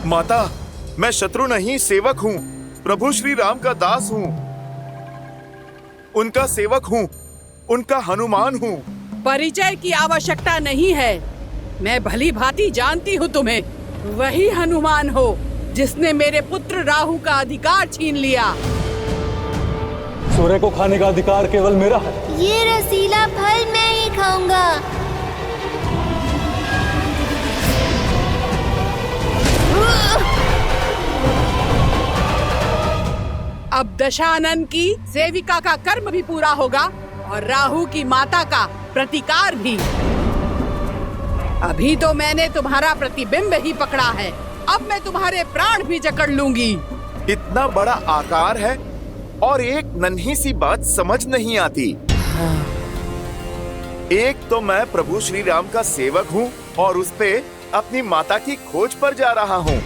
माता, मैं शत्रु नहीं सेवक हूँ। प्रभु श्री राम का दास हूँ, उनका सेवक हूँ, उनका हनुमान हूँ। परिचय की आवश्यकता नहीं है। मैं भली भांति जानती हूँ तुम्हें। वही हनुमान हो जिसने मेरे पुत्र राहु का अधिकार छीन लिया। सूर्य को खाने का अधिकार केवल मेरा है। ये रसीला फल मैं ही खाऊंगा। अब दशानन की सेविका का कर्म भी पूरा होगा और राहु की माता का प्रतिकार भी। अभी तो मैंने तुम्हारा प्रतिबिंब ही पकड़ा है, अब मैं तुम्हारे प्राण भी जकड़ लूंगी। इतना बड़ा आकार है और एक नन्ही सी बात समझ नहीं आती। एक तो मैं प्रभु श्री राम का सेवक हूँ और उस पे अपनी माता की खोज पर जा रहा हूँ।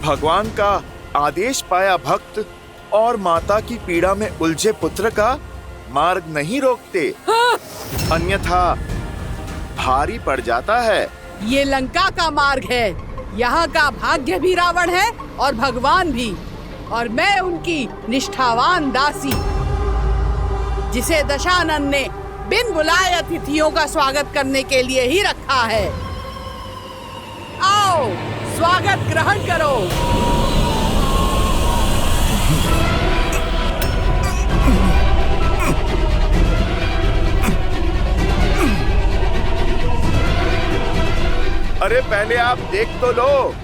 भगवान का आदेश पाया भक्त और माता की पीड़ा में उलझे पुत्र का मार्ग नहीं रोकते, अन्यथा भारी पड़ जाता है। ये लंका का मार्ग है। यहाँ का भाग्य भी रावण है और भगवान भी, और मैं उनकी निष्ठावान दासी, जिसे दशानन ने बिन बुलाए अतिथियों का स्वागत करने के लिए ही रखा है। आओ, स्वागत ग्रहण करो। अरे पहले आप देख तो लो,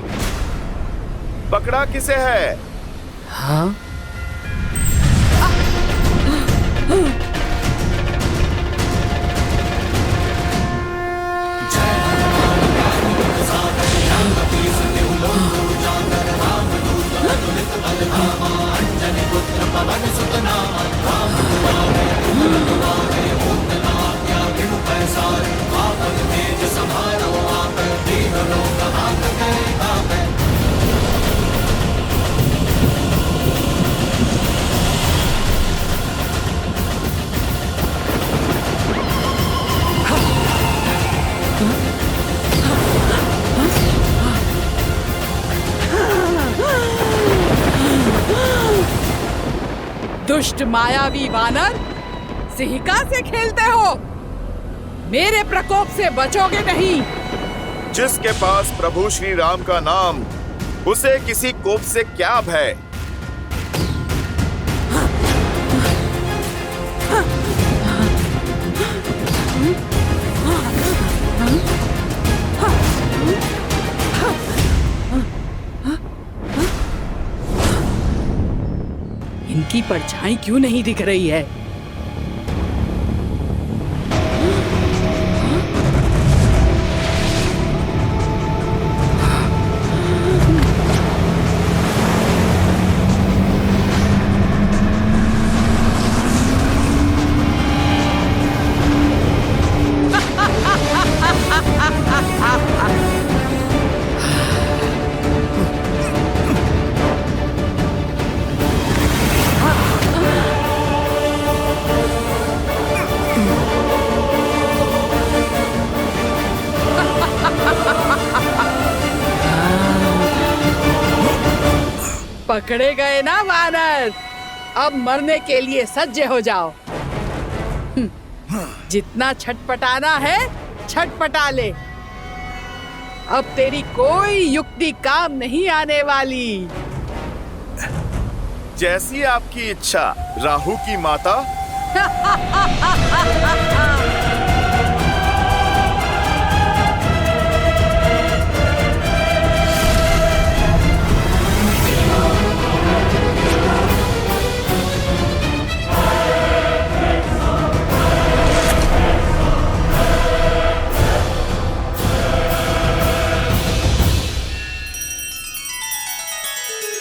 पकड़ा किसे है? हाँ? दुष्ट मायावी वानर, सिंहिका से खेलते हो? मेरे प्रकोप से बचोगे नहीं। जिसके पास प्रभु श्री राम का नाम, उसे किसी कोप से क्या भय? इनकी परछाई क्यों नहीं दिख रही है? पकड़े गए ना वानर, अब मरने के लिए सज्ज हो जाओ। जितना छटपटाना है छटपटा ले, अब तेरी कोई युक्ति काम नहीं आने वाली। जैसी आपकी इच्छा राहु की माता।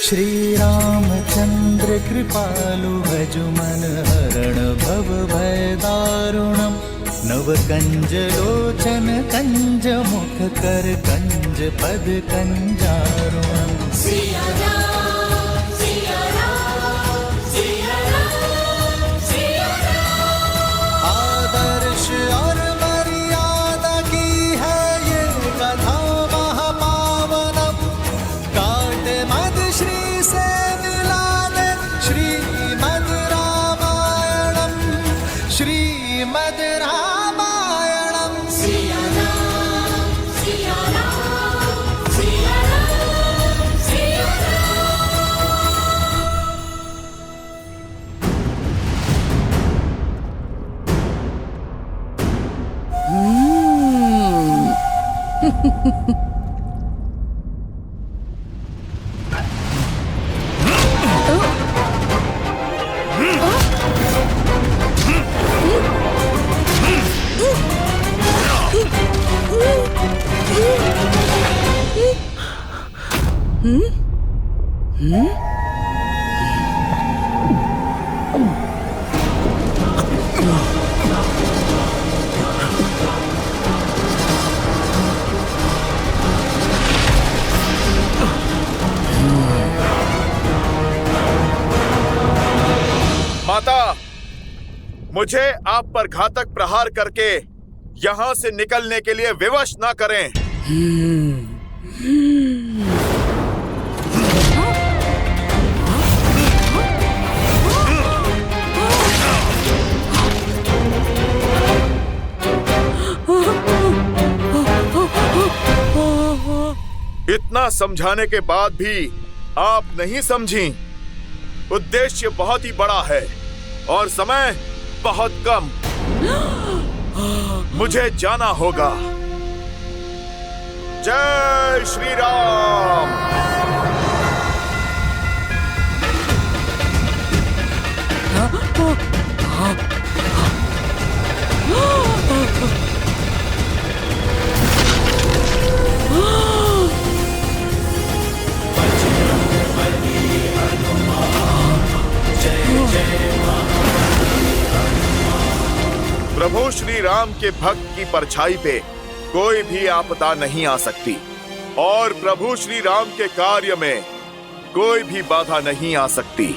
श्री रामचंद्र कृपालु भजु मन हरण भव भय दारुणम। नव कंज लोचन कंज मुख कर कंज पद कंजारुणम। सिया राम, सिया राम, सिया राम, सिया राम। आदर्श और मर्यादा की है ये कथा महापावनम। माता, मुझे आप पर घातक प्रहार करके यहाँ से निकलने के लिए विवश ना करें। इतना समझाने के बाद भी आप नहीं समझी। उद्देश्य बहुत ही बड़ा है और समय बहुत कम। मुझे जाना होगा। जय श्री राम। प्रभु श्री राम के भक्त की परछाई पे कोई भी आपदा नहीं आ सकती और प्रभु श्री राम के कार्य में कोई भी बाधा नहीं आ सकती।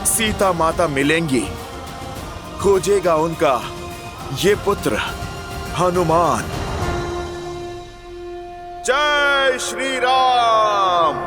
सीता माता मिलेंगी, खोजेगा उनका ये पुत्र हनुमान। जय श्री राम।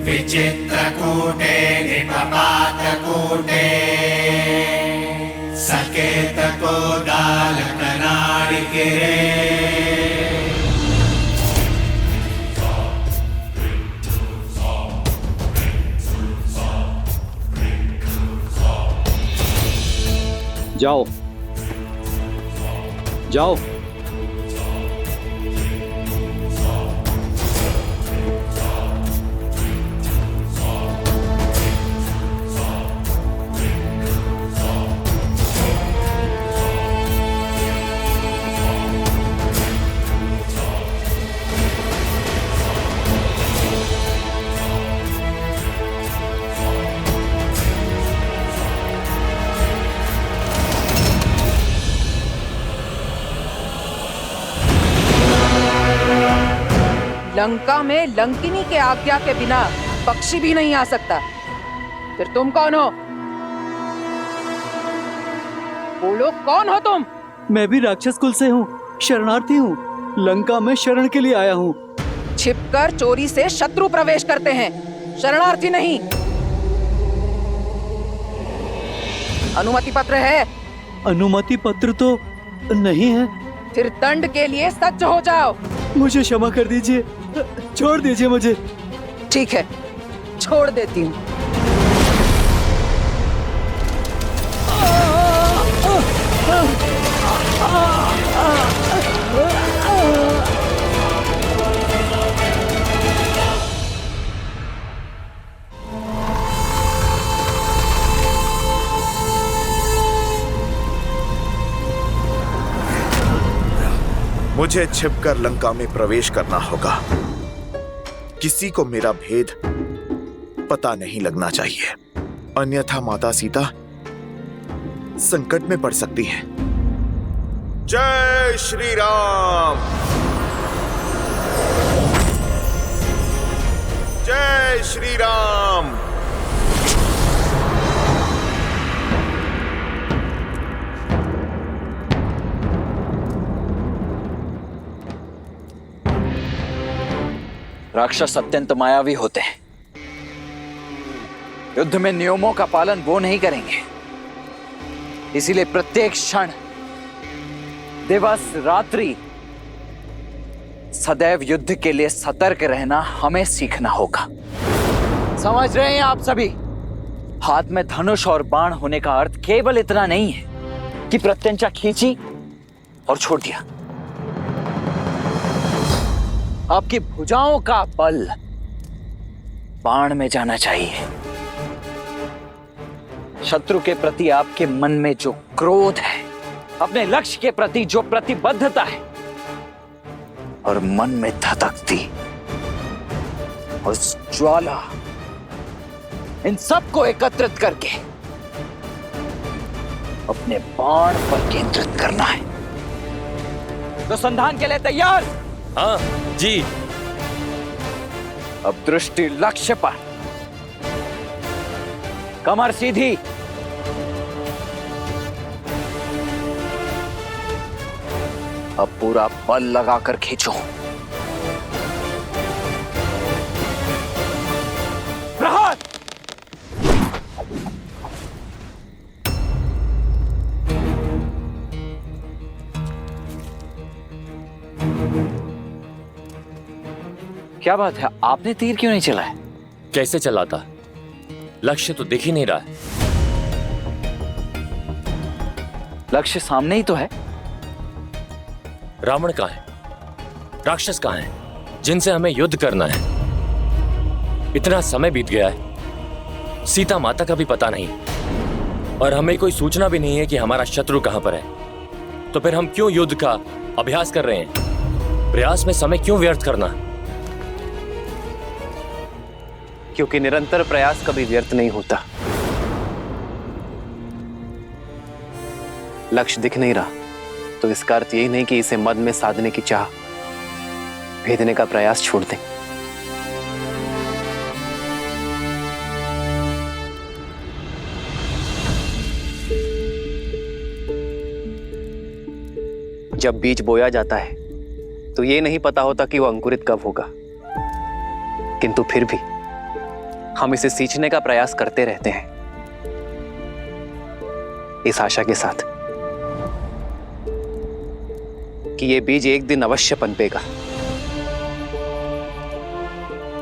विचित्रकूटे निपपातकूटे सकेतको दालकनाडिकिरे जाओ जाओ। लंका में लंकिनी के आज्ञा के बिना पक्षी भी नहीं आ सकता। फिर तुम कौन हो? बोलो, कौन हो तुम? मैं भी राक्षस कुल से हूँ, शरणार्थी हूँ, लंका में शरण के लिए आया हूँ। छिपकर चोरी से शत्रु प्रवेश करते हैं, शरणार्थी नहीं। अनुमति पत्र है? अनुमति पत्र तो नहीं है। फिर दंड के लिए सज्ज हो जाओ। मुझे क्षमा कर दीजिए, छोड़ दीजिए मुझे। ठीक है, छोड़ देती हूँ। मुझे छिपकर लंका में प्रवेश करना होगा। किसी को मेरा भेद पता नहीं लगना चाहिए, अन्यथा माता सीता संकट में पड़ सकती हैं। जय श्री राम। जय श्री राम। राक्षस अत्यंत मायावी होते हैं। युद्ध में नियमों का पालन वो नहीं करेंगे। इसीलिए प्रत्येक क्षण, दिवस, रात्रि सदैव युद्ध के लिए सतर्क रहना हमें सीखना होगा। समझ रहे हैं आप सभी? हाथ में धनुष और बाण होने का अर्थ केवल इतना नहीं है कि प्रत्यंचा खींची और छोड़ दिया। आपकी भुजाओं का बल बाण में जाना चाहिए। शत्रु के प्रति आपके मन में जो क्रोध है, अपने लक्ष्य के प्रति जो प्रतिबद्धता है और मन में धधकती उस ज्वाला, इन सबको एकत्रित करके अपने बाण पर केंद्रित करना है। तो संधान के लिए तैयार? हाँ जी। अब दृष्टि लक्ष्य पर, कमर सीधी, अब पूरा बल लगाकर खींचो। प्रहार। क्या बात है, आपने तीर क्यों नहीं चलाया? कैसे चलाता? लक्ष्य तो दिख ही नहीं रहा है। लक्ष्य सामने ही तो है। रावण कहाँ है? राक्षस कहाँ है जिनसे हमें युद्ध करना है? इतना समय बीत गया है, सीता माता का भी पता नहीं और हमें कोई सूचना भी नहीं है कि हमारा शत्रु कहां पर है। तो फिर हम क्यों युद्ध का अभ्यास कर रहे हैं? प्रयास में समय क्यों व्यर्थ करना? क्योंकि निरंतर प्रयास कभी व्यर्थ नहीं होता। लक्ष्य दिख नहीं रहा तो इसका अर्थ यही नहीं कि इसे मद में साधने की चाह भेदने का प्रयास छोड़ दें। जब बीज बोया जाता है तो ये नहीं पता होता कि वो अंकुरित कब होगा, किंतु फिर भी हम इसे सींचने का प्रयास करते रहते हैं, इस आशा के साथ कि ये बीज एक दिन अवश्य पनपेगा।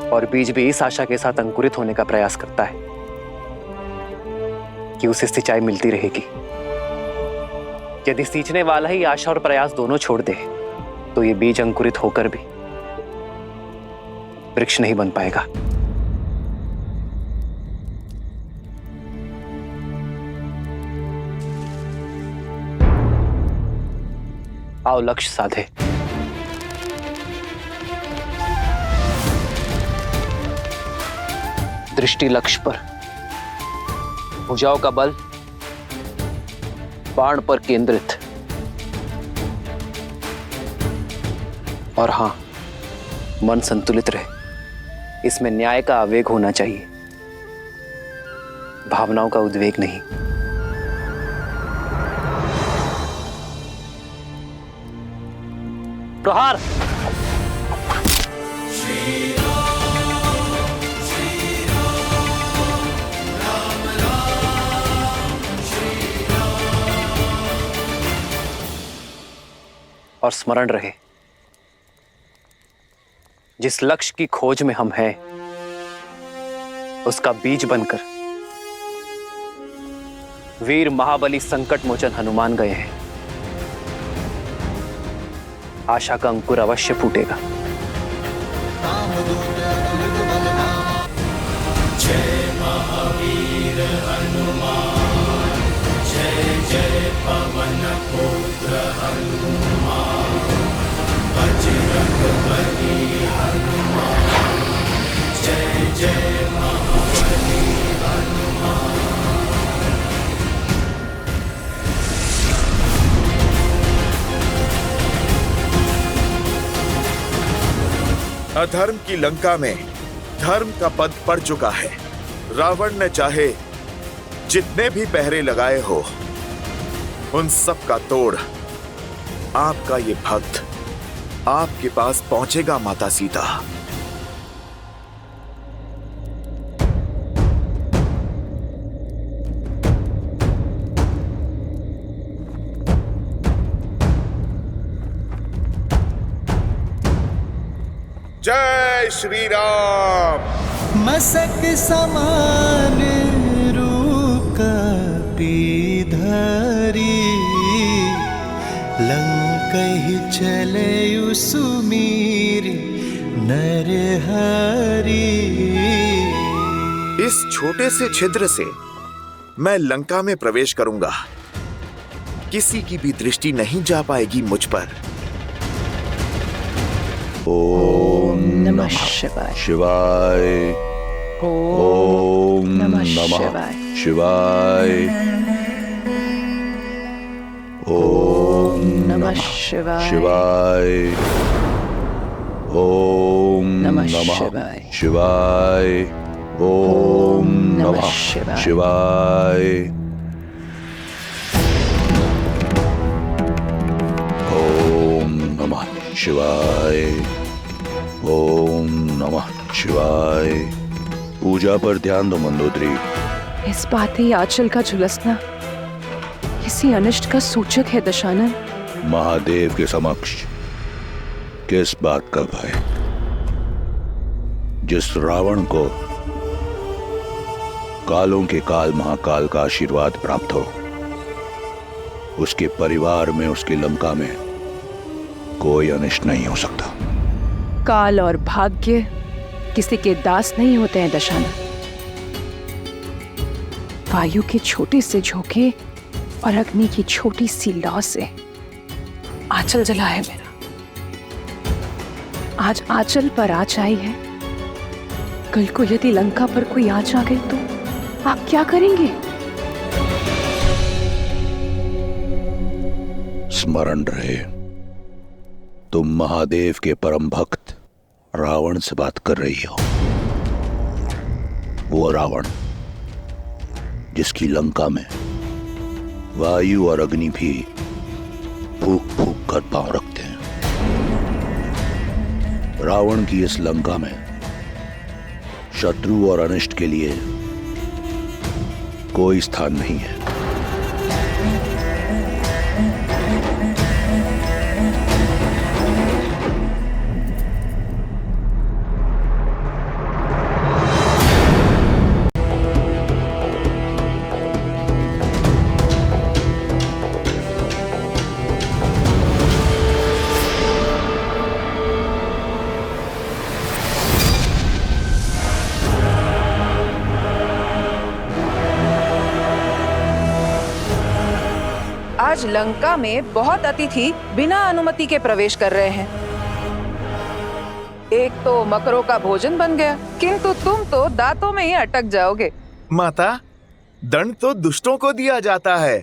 और बीज भी इस आशा के साथ अंकुरित होने का प्रयास करता है कि उसे सिंचाई मिलती रहेगी। यदि सींचने वाला ही आशा और प्रयास दोनों छोड़ दे तो ये बीज अंकुरित होकर भी वृक्ष नहीं बन पाएगा। आओ लक्ष्य साधे। दृष्टि लक्ष्य पर, भुजाओं का बल बाण पर केंद्रित, और हां, मन संतुलित रहे। इसमें न्याय का आवेग होना चाहिए, भावनाओं का उद्वेग नहीं। प्रहार। और स्मरण रहे, जिस लक्ष्य की खोज में हम हैं, उसका बीज बनकर वीर महाबली संकट मोचन हनुमान गए हैं। आशा का अंकुर अवश्य फूटेगा। जय महावीर हनुमान, जय जय पवन पुत्र हनुमान, अधर्म की लंका में धर्म का पद पड़ चुका है। रावण ने चाहे जितने भी पहरे लगाए हो, उन सब का तोड़ आपका ये भक्त आपके पास पहुंचेगा माता सीता। जय श्री राम। मसक समान रूप धरी, लंकहि चले सुमीर नर हरि। इस छोटे से छिद्र से मैं लंका में प्रवेश करूंगा। किसी की भी दृष्टि नहीं जा पाएगी मुझ पर। ओम नमः शिवाय। शिवाय। ओम नमः शिवाय। शिवाय। ओम नमः शिवाय। शिवाय। ओम नमः नमः शिवाय। शिवाय। ओम नमः शिवाय। ओम नमः शिवाय। ओम नमः शिवाय। पूजा पर ध्यान दो मंदोदरी। इस बात ही आंचल का झुलसना किसी अनिष्ट का सूचक है दशानन। महादेव के समक्ष किस बात का भय? जिस रावण को कालों के काल महाकाल का आशीर्वाद प्राप्त हो, उसके परिवार में, उसकी लंका में कोई अनिष्ट नहीं हो सकता। काल और भाग्य किसी के दास नहीं होते हैं दशानन। वायु के छोटे से झोंके और अग्नि की छोटी सी लौ से आंचल जला है मेरा। आज आंचल पर आँच आई है, कल को यदि लंका पर कोई आँच आ गई तो आप क्या करेंगे? स्मरण रहे, तुम महादेव के परम भक्त रावण से बात कर रही हो। वो रावण जिसकी लंका में वायु और अग्नि भी फूक फूक कर पांव रखते हैं। रावण की इस लंका में शत्रु और अनिष्ट के लिए कोई स्थान नहीं है। आज लंका में बहुत अतिथि बिना अनुमति के प्रवेश कर रहे हैं। एक तो मकरों का भोजन बन गया, किंतु तुम तो दांतों में ही अटक जाओगे। माता, दंड तो दुष्टों को दिया जाता है,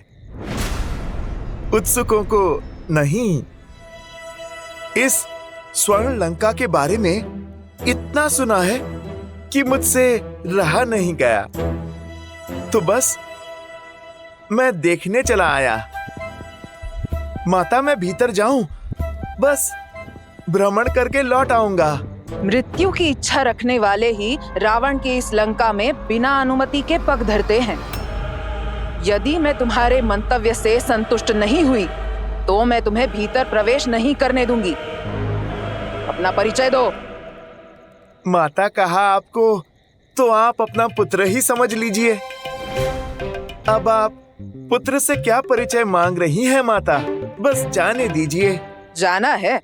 उत्सुकों को नहीं। इस स्वर्ण लंका के बारे में इतना सुना है कि मुझसे रहा नहीं गया, तो बस मैं देखने चला आया। माता, मैं भीतर जाऊं, बस भ्रमण करके लौट आऊंगा। मृत्यु की इच्छा रखने वाले ही रावण की इस लंका में बिना अनुमति के पग धरते हैं। यदि मैं तुम्हारे मंतव्य से संतुष्ट नहीं हुई तो मैं तुम्हें भीतर प्रवेश नहीं करने दूंगी। अपना परिचय दो। माता, कहा आपको तो आप अपना पुत्र ही समझ लीजिए। अब आप पुत्र से क्या परिचय मांग रही हैं माता? बस जाने दीजिए। जाना है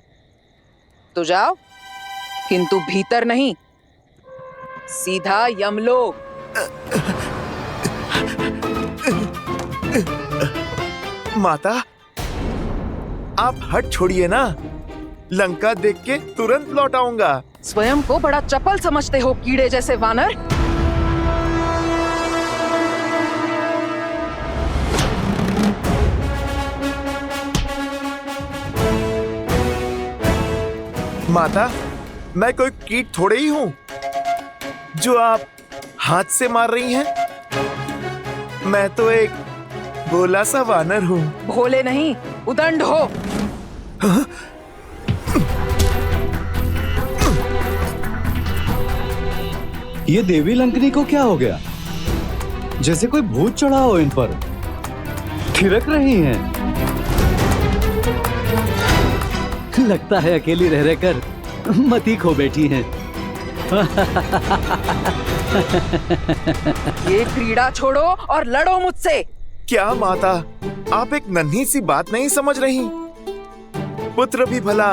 तो जाओ, किंतु भीतर नहीं, सीधा यमलोक। माता, आप हट छोड़िए ना, लंका देख के तुरंत लौट आऊंगा। स्वयं को बड़ा चपल समझते हो, कीड़े जैसे वानर। माता, मैं कोई कीट थोड़े ही हूं जो आप हाथ से मार रही हैं। मैं तो एक भोला सा वानर हूं। भोले नहीं, उदंड हो। ये देवी लंकनी को क्या हो गया? जैसे कोई भूत चढ़ा हो इन पर। थिरक रही हैं। लगता है अकेली रह रहकर मती खो बैठी हैं। ये क्रीड़ा छोड़ो और लड़ो मुझसे। क्या माता, आप एक नन्ही सी बात नहीं समझ रही? पुत्र भी भला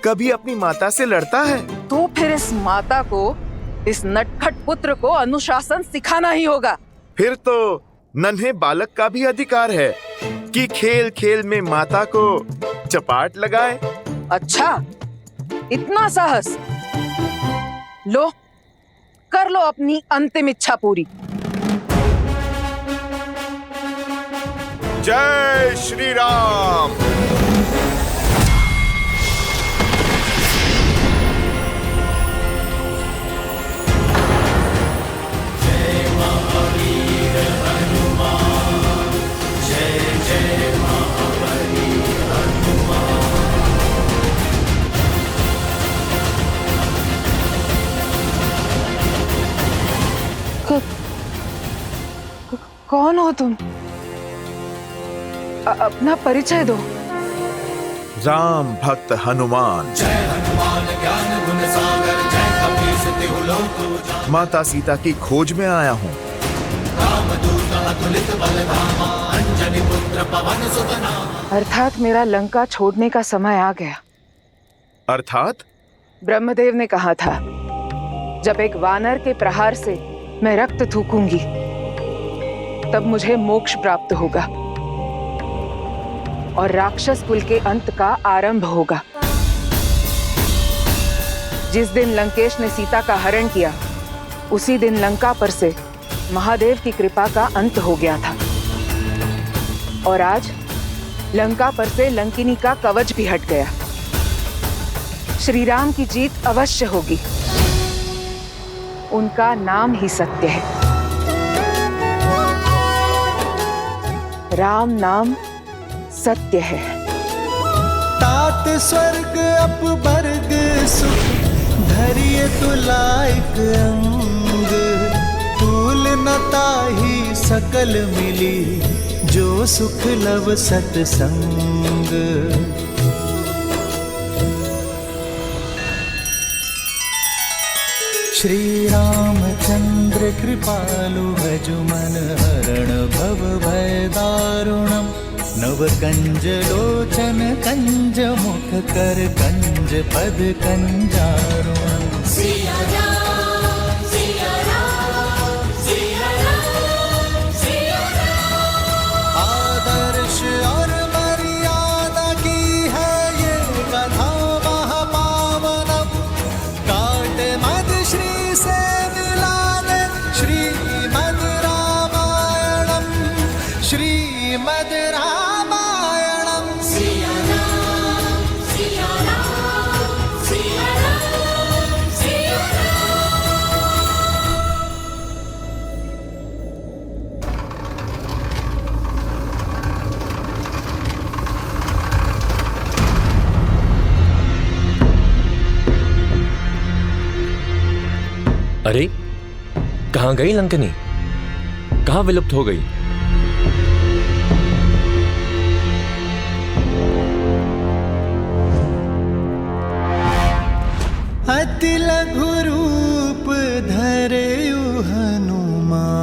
कभी अपनी माता से लड़ता है? तो फिर इस माता को, इस नटखट पुत्र को अनुशासन सिखाना ही होगा। फिर तो नन्हे बालक का भी अधिकार है कि खेल खेल में माता को चपाट लगाए। अच्छा, इतना साहस? लो, कर लो अपनी अंतिम इच्छा पूरी। जय श्री राम। जय महावीर हनुमान, जय जय महावीर हनुमान। कौन हो तुम? अपना परिचय दो। राम भक्त हनुमान। जय हनुमान ज्ञान गुण सागर, जय कपीस तिहु लोक उजागर। माता सीता की खोज में आया हूँ। रामदूत अतुलित बल धामा, अंजनी पुत्र पवन सुत नामा। अर्थात मेरा लंका छोड़ने का समय आ गया। अर्थात? ब्रह्मदेव ने कहा था, जब एक वानर के प्रहार से मैं रक्त थूकूंगी, तब मुझे मोक्ष प्राप्त होगा और राक्षस कुल के अंत का आरंभ होगा। जिस दिन लंकेश ने सीता का हरण किया, उसी दिन लंका पर से महादेव की कृपा का अंत हो गया था। और आज लंका पर से लंकिनी का कवच भी हट गया। श्री राम की जीत अवश्य होगी। उनका नाम ही सत्य है। राम नाम सत्य है। तात स्वर्ग अपवर्ग सुख, धरिय तुलाइक अंग। तूल न ताहि सकल मिली, जो सुख लव सतसंग। श्री रामचंद्र कृपालु भजु मन हरण भव भय दारुणम। नव कंज लोचन कंज मुख कर कंज पद कंजारुणम। सिया राम, सिया राम, सिया राम, सिया राम। आदर्श और मर्यादा की है ये कथा महापावनम। काट मद श्री से मिला दे श्रीमद् रामायणम, श्रीमद् रामायणम। सिया राम, सिया राम, सिया राम, सिया राम। अरे, कहाँ गई लंकनी? कहाँ विलुप्त हो गई? अति लघु रूप धरेयु हनुमाना।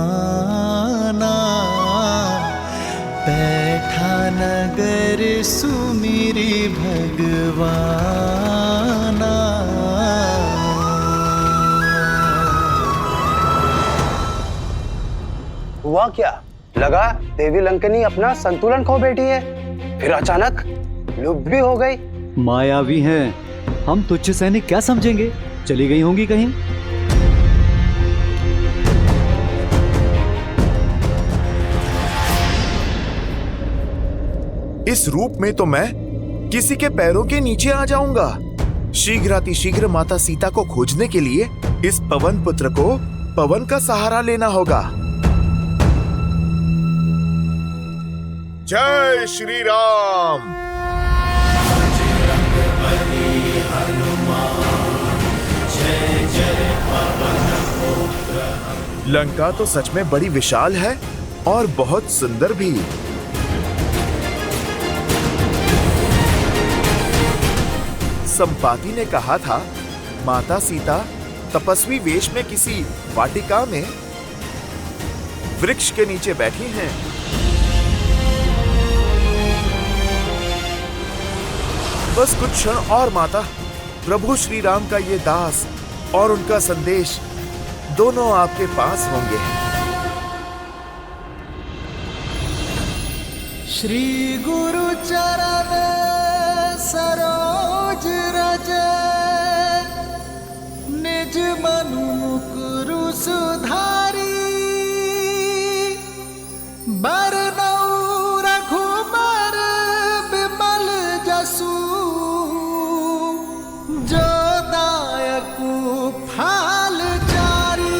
बैठा नगर सुमिरी भगवाना। हुआ क्या? लगा देवी लंकनी अपना संतुलन खो बैठी है, फिर अचानक लुप्त भी हो गई। मायावी हैं। हम तुच्छ सैनिक क्या समझेंगे? चली गई होंगी कहीं। इस रूप में तो मैं किसी के पैरों के नीचे आ जाऊंगा। शीघ्रातिशीघ्र माता सीता को खोजने के लिए इस पवन पुत्र को पवन का सहारा लेना होगा। जय श्री राम। लंका तो सच में बड़ी विशाल है और बहुत सुंदर भी। संपाति ने कहा था माता सीता तपस्वी वेश में किसी वाटिका में वृक्ष के नीचे बैठी हैं। बस कुछ क्षण और माता, प्रभु श्री राम का ये दास और उनका संदेश दोनों आपके पास होंगे। श्री गुरु चरण सरोज रज निज मनु मुकुरु सुधारी बरनऊ रघुबर बिमल जसु जो दायकु फाल चारी।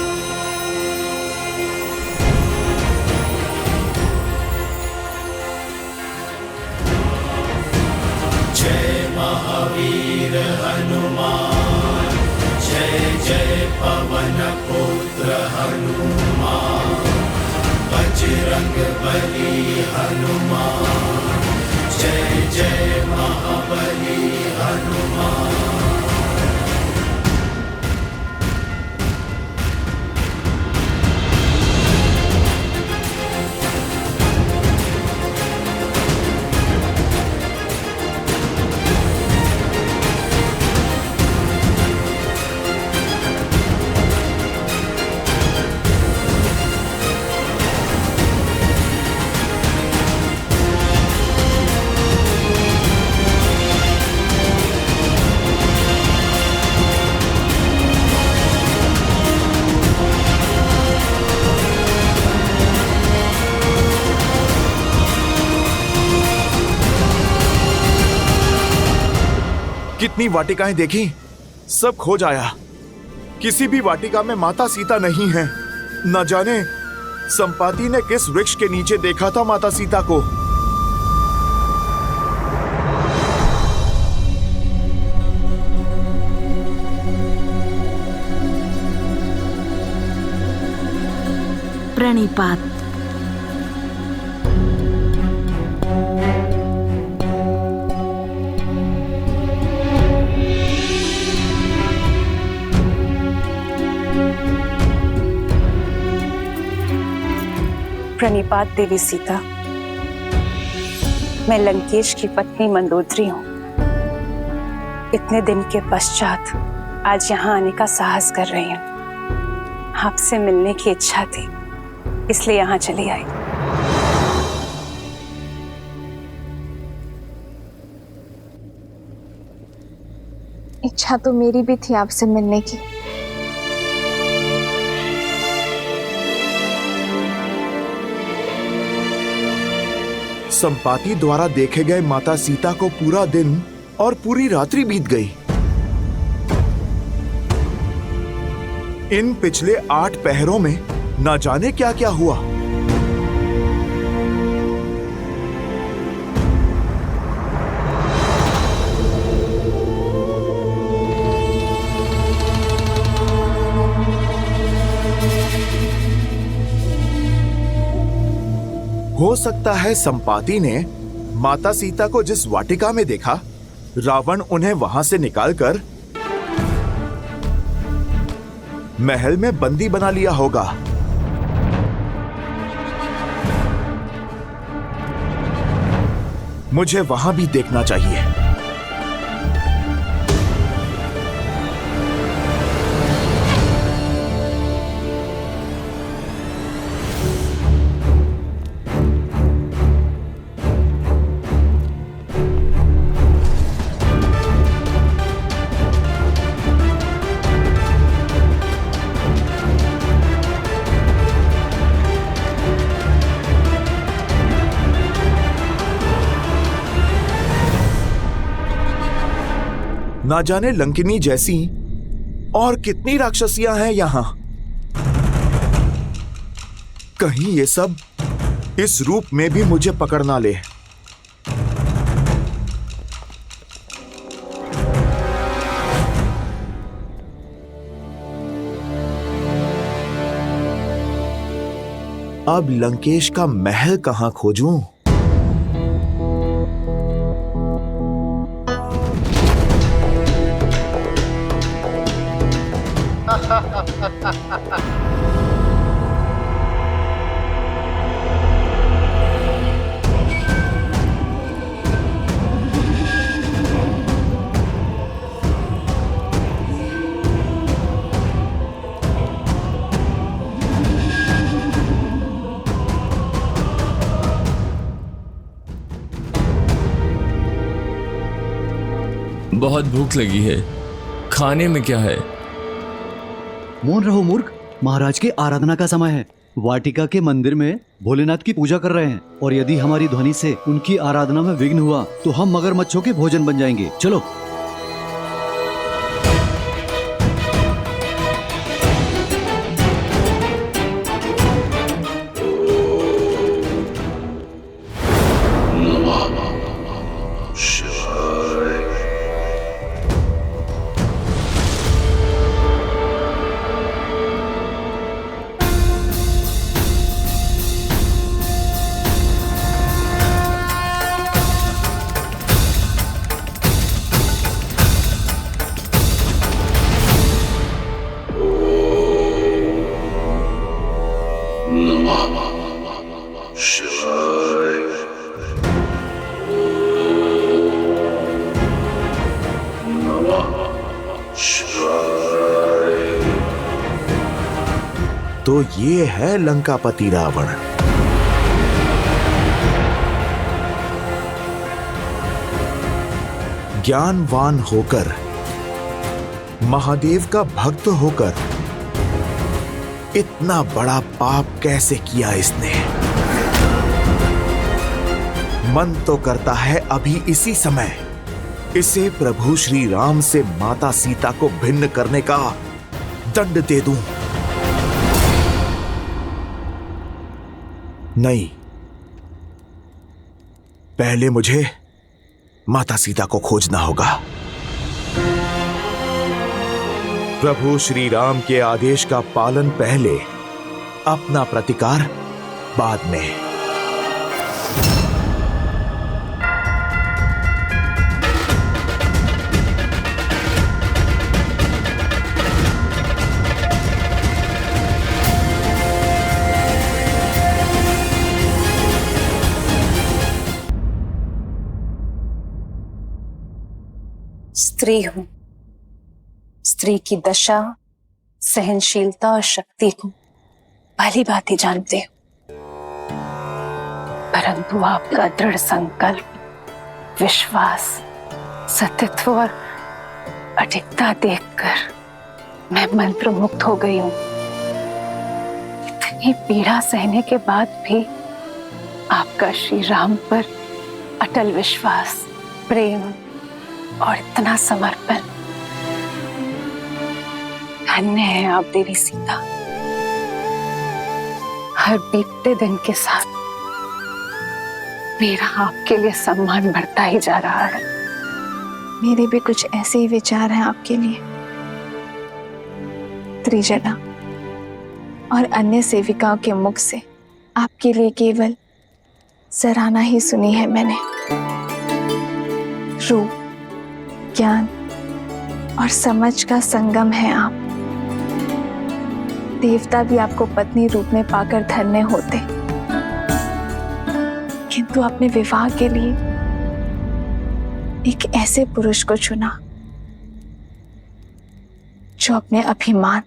जय महावीर हनुमान, जय जय पवन पुत्र हनुमान, बजरंग बली हनुमान, जय जय महाबली हनुमान। कितनी वाटिकाएं देखी, सब खो जाया। किसी भी वाटिका में माता सीता नहीं है। न जाने संपाति ने किस वृक्ष के नीचे देखा था माता सीता को। प्रणिपात। प्रणिपात देवी सीता। मैं लंकेश की पत्नी मंदोदरी हूँ। इतने दिन के पश्चात आज यहाँ आने का साहस कर रही हूँ। आपसे मिलने की इच्छा थी, इसलिए यहाँ चली आई। इच्छा तो मेरी भी थी आपसे मिलने की। संपाति द्वारा देखे गए माता सीता को पूरा दिन और पूरी रात्रि बीत गई। इन पिछले 8 पहरों में न जाने क्या क्या हुआ। हो सकता है संपाति ने माता सीता को जिस वाटिका में देखा, रावण उन्हें वहां से निकालकर महल में बंदी बना लिया होगा। मुझे वहां भी देखना चाहिए। ना जाने लंकिनी जैसी और कितनी राक्षसियां हैं यहाँ। कहीं ये सब इस रूप में भी मुझे पकड़ ना ले। अब लंकेश का महल कहां खोजूं? बहुत भूख लगी है, खाने में क्या है? मौन रहो मूर्ख, महाराज के आराधना का समय है। वाटिका के मंदिर में भोलेनाथ की पूजा कर रहे हैं और यदि हमारी ध्वनि से उनकी आराधना में विघ्न हुआ तो हम मगरमच्छों के भोजन बन जाएंगे। चलो। तो ये है लंकापति रावण। ज्ञानवान होकर, महादेव का भक्त होकर इतना बड़ा पाप कैसे किया इसने? मन तो करता है अभी इसी समय इसे प्रभु श्री राम से माता सीता को भिन्न करने का दंड दे दूं। नहीं, पहले मुझे माता सीता को खोजना होगा। प्रभु श्री राम के आदेश का पालन पहले, अपना प्रतिकार बाद में। स्त्री हूं, स्त्री की दशा, सहनशीलता और शक्ति को भली भांति जानते हो, परंतु आपका दृढ़ संकल्प, विश्वास, सतीत्व और अडिगता देखकर मैं मंत्रमुग्ध हो गई हूं। इतनी पीड़ा सहने के बाद भी आपका श्री राम पर अटल विश्वास, प्रेम और इतना समर्पण। धन्य है आप देवी सीता। हर बीतते दिन के साथ मेरा आपके लिए सम्मान बढ़ता ही जा रहा है। मेरे भी कुछ ऐसे ही विचार हैं आपके लिए। त्रिजना और अन्य सेविकाओं के मुख से आपके लिए केवल सराहना ही सुनी है मैंने। रूप, ज्ञान और समझ का संगम है आप। देवता भी आपको पत्नी रूप में पाकर धन्य होते, किंतु अपने विवाह के लिए एक ऐसे पुरुष को चुना जो अपने अभिमान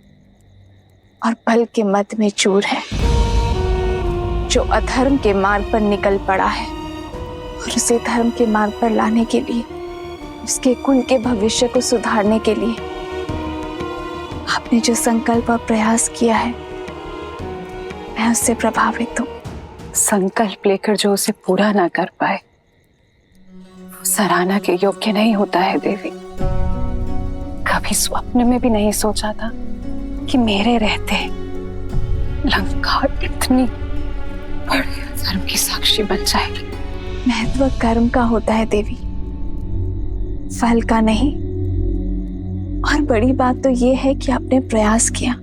और बल के मद में चूर है, जो अधर्म के मार्ग पर निकल पड़ा है और उसे धर्म के मार्ग पर लाने के लिए, उसके कुल के भविष्य को सुधारने के लिए आपने जो संकल्प और प्रयास किया है, मैं उससे प्रभावित हूं। संकल्प लेकर जो उसे पूरा ना कर पाए, वो सराहना के योग्य नहीं होता है देवी। कभी स्वप्न में भी नहीं सोचा था कि मेरे रहते लंका इतनी बड़ी धर्म की साक्षी बन जाएगी। महत्व कर्म का होता है देवी, फल का नहीं। और बड़ी बात तो ये है कि आपने प्रयास किया।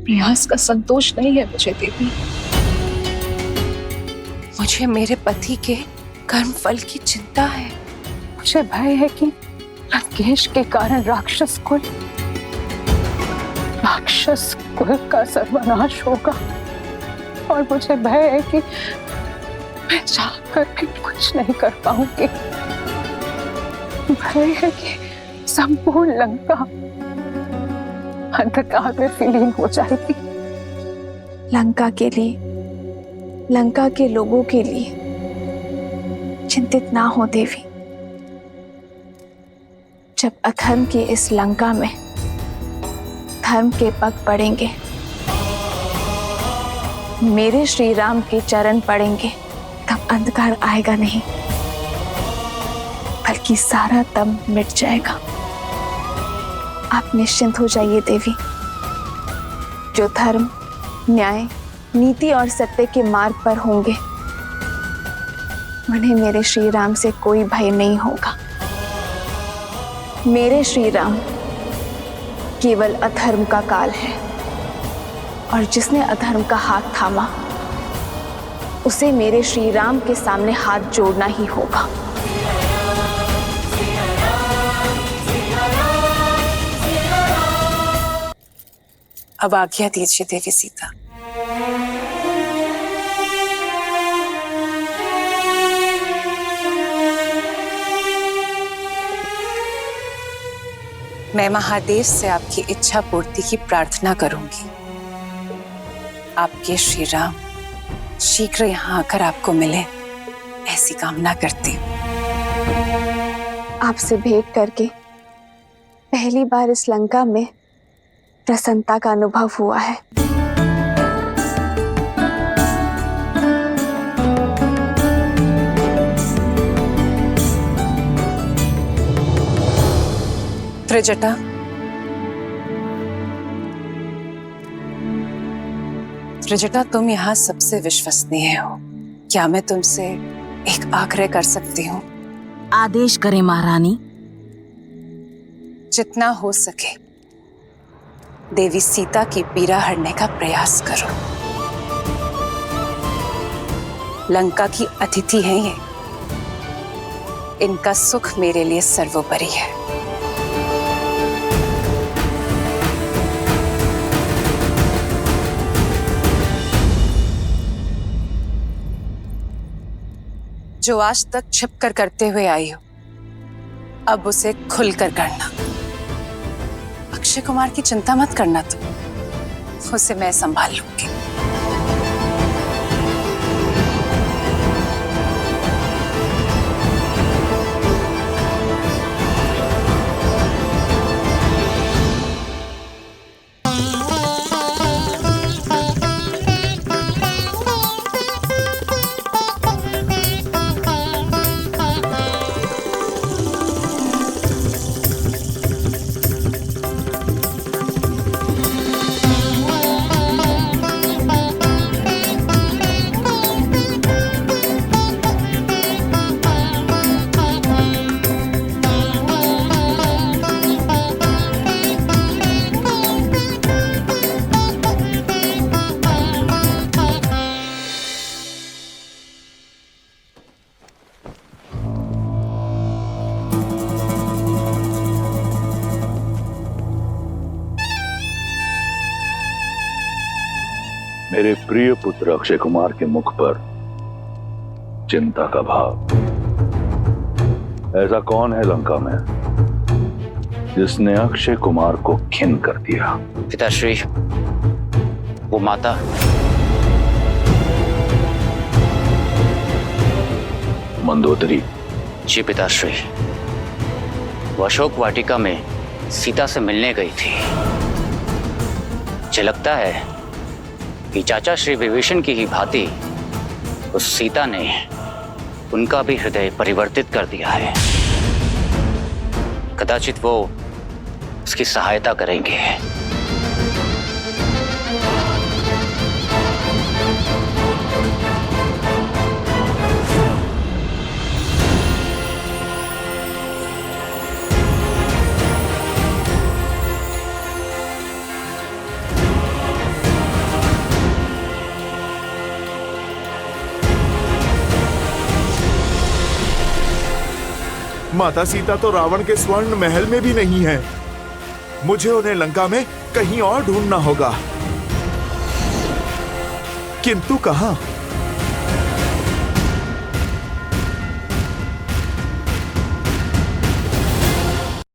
प्रयास का संतोष नहीं है मुझे देवी, मुझे मेरे पति के कर्म फल की चिंता है। मुझे भय है कि लंकेश के कारण राक्षस कुल का सर्वनाश होगा, और मुझे भय है कि मैं चाहकर भी कुछ नहीं कर पाऊंगी। भय है कि संपूर्ण लंका अंधकार में विलीन हो जाएगी। लंका के लिए, लंका के लोगों के लिए चिंतित ना हो देवी। जब अधर्म की इस लंका में धर्म के पग पड़ेंगे, मेरे श्री राम के चरण पड़ेंगे, तब अंधकार आएगा नहीं, बल्कि सारा दम मिट जाएगा। आप निश्चिंत हो जाइए देवी। जो धर्म, न्याय, नीति और सत्य के मार्ग पर होंगे, उन्हें मेरे श्री राम से कोई भय नहीं होगा। मेरे श्री राम केवल अधर्म का काल है, और जिसने अधर्म का हाथ थामा, उसे मेरे श्री राम के सामने हाथ जोड़ना ही होगा। अब आज्ञा दीजिए देवी सीता। मैं महादेव से आपकी इच्छा पूर्ति की प्रार्थना करूंगी। आपके श्री राम शीघ्र यहाँ आकर आपको मिले, ऐसी कामना करती हूँ। आपसे भेंट करके पहली बार इस लंका में प्रसन्नता का अनुभव हुआ है। त्रिजटा, त्रिजटा, तुम यहाँ सबसे विश्वसनीय हो। क्या मैं तुमसे एक आग्रह कर सकती हूँ? आदेश करें महारानी। जितना हो सके देवी सीता की पीड़ा हरने का प्रयास करो। लंका की अतिथि हैं ये, इनका सुख मेरे लिए सर्वोपरि है। जो आज तक छिपकर करते हुए आई हो, अब उसे खुलकर करना। अक्षय कुमार की चिंता मत करना, तुम उसे मैं संभाल लूंगी। मेरे प्रिय पुत्र अक्षय कुमार के मुख पर चिंता का भाव। ऐसा कौन है लंका में जिसने अक्षय कुमार को खिन कर दिया? पिताश्री, वो माता। मंदोदरी। जी पिताश्री, वो अशोक वाटिका में सीता से मिलने गई थी। मुझे लगता है कि चाचा श्री विभीषण की ही भांति उस सीता ने उनका भी हृदय परिवर्तित कर दिया है। कदाचित वो उसकी सहायता करेंगे। माता सीता तो रावण के स्वर्ण महल में भी नहीं है। मुझे उन्हें लंका में कहीं और ढूंढना होगा। किंतु कहां?